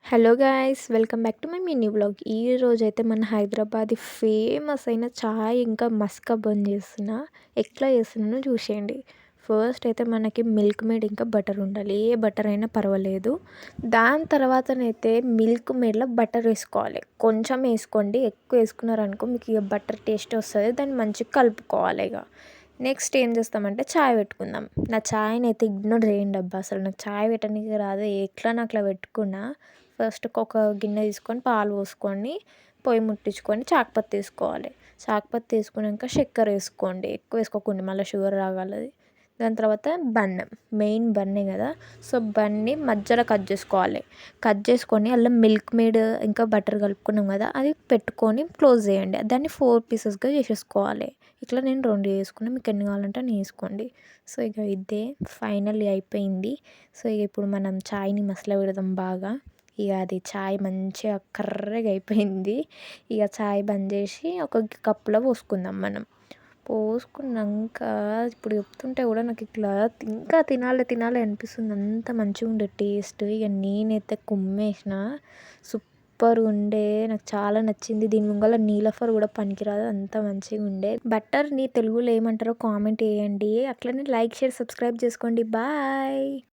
Hello guys! Welcome back to my mini vlog. ఈరోజైతే మన Hyderabadi famous అయిన చాయ్ ఇంకా మస్కా బన్ చేస్తున్నా. ఎట్లా చేస్తున్నానో చూసేయండి. ఫస్ట్ అయితే మనకి మిల్క్ మేడ్ ఇంకా బటర్ ఉండాలి. ఏ బటర్ అయినా పర్వాలేదు. దాని తర్వాతనైతే మిల్క్ మేడ్‌లో బటర్ వేసుకోవాలి. కొంచెం వేసుకోండి. ఎక్కువ వేసుకున్నారనుకో మీకు ఇక బటర్ టేస్ట్ వస్తది. దాన్ని మంచిగా కలుపుకోవాలి ఇగ. నెక్స్ట్ ఏం చేస్తామంటే చాయ్ పెట్టుకుందాం. నా చాయ్‌నైతే ఇగ్నోర్ చేయండి అబ్బా! అసలు నాకు చాయ్ పెట్టనీకి రాదు. ఎట్లనో అట్లా పెట్టుకున్నా. ఫస్ట్ ఒక గిన్నె తీసుకొని పాలు పోసుకొని పొయ్యి ముట్టించుకొని చాకుపత్తి వేసుకోవాలి. చాకుపత్తి వేసుకున్నాక చక్కెర వేసుకోండి. ఎక్కువ వేసుకోకండి మళ్ళీ షుగర్ రాగలది. దాని తర్వాత మెయిన్ బన్నే కదా. సో బన్ని మధ్యలో కట్ చేసుకోవాలి. కట్ చేసుకొని అందులో మిల్క్ మేడ్ ఇంకా బటర్ కలుపుకున్నాం కదా, అది పెట్టుకొని క్లోజ్ చేయండి. దాన్ని 4 పీసెస్గా చేసేసుకోవాలి. ఇట్లా నేను 2 చేసుకున్నా. మీకు ఎన్ని కావాలంటే అన్ని వేసుకోండి. సో ఇక ఇదే ఫైనల్లీ అయిపోయింది. సో ఇక ఇప్పుడు మనం చాయ్ని మసల పెడదాం బాగా. ఇక అది చాయ్ మంచిగా కర్రగా అయిపోయింది. ఇక చాయ్ బంద్ చేసి ఒక కప్పులో పోసుకుందాం మనం. పోసుకున్నాక ఇప్పుడు చెప్తుంటే కూడా నాకు ఇట్లా ఇంకా తినాలి తినాలి అనిపిస్తుంది. అంత మంచిగా ఉండే టేస్ట్. ఇక నేనైతే కుమ్మేసిన. సూపర్ ఉండే, నాకు చాలా నచ్చింది. దీని ముంగల నీలఫర్ కూడా పనికిరాదు, అంత మంచిగా ఉండే. బటర్ని తెలుగులో ఏమంటారో కామెంట్ చేయండి. అట్లనే లైక్ షేర్ సబ్స్క్రైబ్ చేసుకోండి. బాయ్.